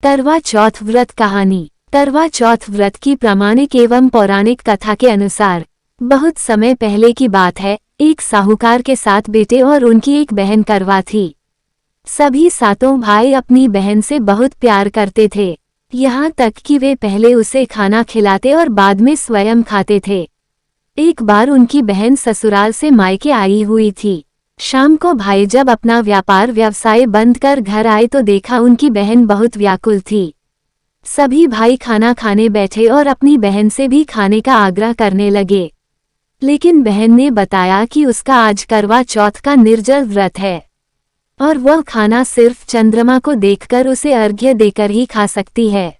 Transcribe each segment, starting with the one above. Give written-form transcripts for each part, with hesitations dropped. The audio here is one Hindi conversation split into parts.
करवा चौथ व्रत कहानी। करवा चौथ व्रत की प्रामाणिक एवं पौराणिक कथा के अनुसार बहुत समय पहले की बात है। एक साहूकार के 7 बेटे और उनकी एक बहन करवा थी। सभी 7 भाई अपनी बहन से बहुत प्यार करते थे, यहाँ तक कि वे पहले उसे खाना खिलाते और बाद में स्वयं खाते थे। एक बार उनकी बहन ससुराल से मायके आई हुई थी। शाम को भाई जब अपना व्यवसाय बंद कर घर आए तो देखा उनकी बहन बहुत व्याकुल थी। सभी भाई खाना खाने बैठे और अपनी बहन से भी खाने का आग्रह करने लगे, लेकिन बहन ने बताया कि उसका आज करवा चौथ का निर्जल व्रत है और वह खाना सिर्फ चंद्रमा को देखकर उसे अर्घ्य देकर ही खा सकती है।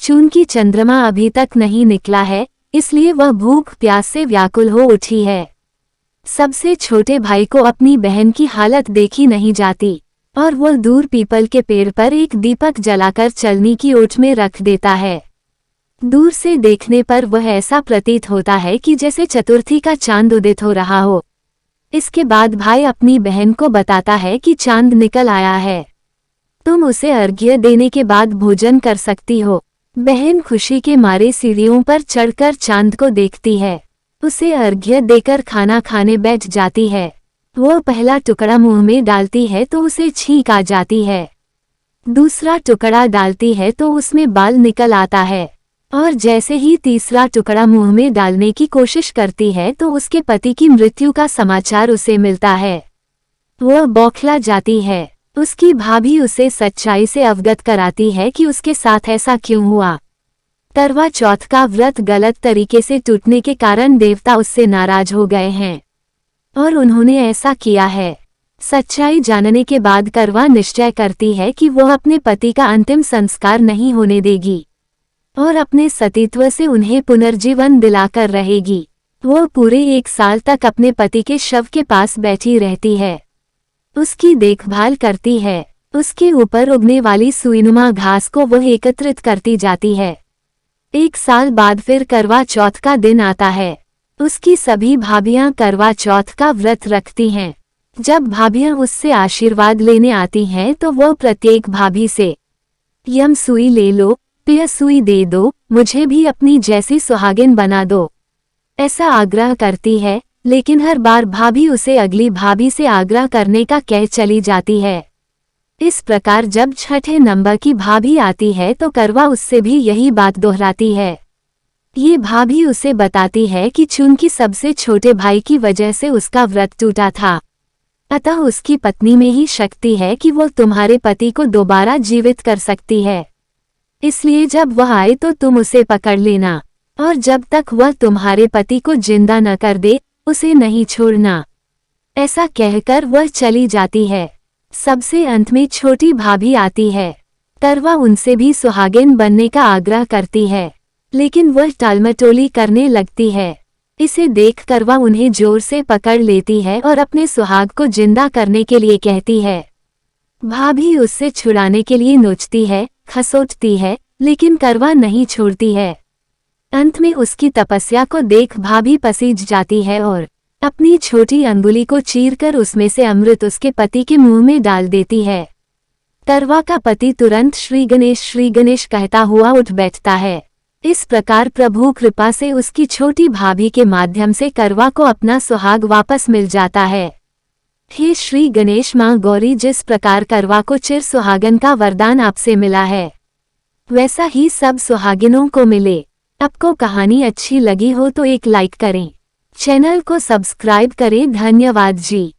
चूंकि चंद्रमा अभी तक नहीं निकला है, इसलिए वह भूख प्यास से व्याकुल हो उठी है। सबसे छोटे भाई को अपनी बहन की हालत देखी नहीं जाती और वह दूर पीपल के पेड़ पर एक दीपक जलाकर चलनी की ओट में रख देता है। दूर से देखने पर वह ऐसा प्रतीत होता है कि जैसे चतुर्थी का चांद उदित हो रहा हो। इसके बाद भाई अपनी बहन को बताता है कि चांद निकल आया है, तुम उसे अर्घ्य देने के बाद भोजन कर सकती हो। बहन खुशी के मारे सीढ़ियों पर चढ़कर चांद को देखती है, उसे अर्घ्य देकर खाना खाने बैठ जाती है। वह पहला टुकड़ा मुंह में डालती है तो उसे छींक आ जाती है, दूसरा टुकड़ा डालती है तो उसमें बाल निकल आता है और जैसे ही तीसरा टुकड़ा मुंह में डालने की कोशिश करती है तो उसके पति की मृत्यु का समाचार उसे मिलता है। वह बौखला जाती है। उसकी भाभी उसे सच्चाई से अवगत कराती है कि उसके साथ ऐसा क्यों हुआ। करवा चौथ का व्रत गलत तरीके से टूटने के कारण देवता उससे नाराज हो गए हैं और उन्होंने ऐसा किया है। सच्चाई जानने के बाद करवा निश्चय करती है कि वह अपने पति का अंतिम संस्कार नहीं होने देगी और अपने सतीत्व से उन्हें पुनर्जीवन दिलाकर रहेगी। वह पूरे 1 साल तक अपने पति के शव के पास बैठी रहती है, उसकी देखभाल करती है। उसके ऊपर उगने वाली सुईनुमा घास को वह एकत्रित करती जाती है। 1 साल बाद फिर करवा चौथ का दिन आता है। उसकी सभी भाभियां करवा चौथ का व्रत रखती हैं। जब भाभियां उससे आशीर्वाद लेने आती हैं तो वह प्रत्येक भाभी से यम सुई ले लो, पिय सुई दे दो, मुझे भी अपनी जैसी सुहागिन बना दो, ऐसा आग्रह करती है। लेकिन हर बार भाभी उसे अगली भाभी से आग्रह करने का कह चली जाती है। इस प्रकार जब 6ठे नंबर की भाभी आती है तो करवा उससे भी यही बात दोहराती है। ये भाभी उसे बताती है कि चूंकि सबसे छोटे भाई की वजह से उसका व्रत टूटा था, अतः उसकी पत्नी में ही शक्ति है कि वह तुम्हारे पति को दोबारा जीवित कर सकती है। इसलिए जब वह आए तो तुम उसे पकड़ लेना और जब तक वह तुम्हारे पति को जिंदा न कर दे उसे नहीं छोड़ना। ऐसा कहकर वह चली जाती है। सबसे अंत में छोटी भाभी आती है। करवा उनसे भी सुहागिन बनने का आग्रह करती है, लेकिन वह टालमटोली करने लगती है। इसे देख करवा उन्हें जोर से पकड़ लेती है और अपने सुहाग को जिंदा करने के लिए कहती है। भाभी उससे छुड़ाने के लिए नोचती है, खसोटती है, लेकिन करवा नहीं छोड़ती है। अंत में उसकी तपस्या को देख भाभी पसीज जाती है और अपनी छोटी अंगुली को चीरकर उसमें से अमृत उसके पति के मुंह में डाल देती है। करवा का पति तुरंत श्री गणेश कहता हुआ उठ बैठता है। इस प्रकार प्रभु कृपा से उसकी छोटी भाभी के माध्यम से करवा को अपना सुहाग वापस मिल जाता है। हे श्री गणेश मां गौरी, जिस प्रकार करवा को चिर सुहागन का वरदान आपसे मिला है, वैसा ही सब सुहागिनों को मिले। आपको कहानी अच्छी लगी हो तो एक लाइक करें, चैनल को सब्सक्राइब करें। धन्यवाद जी।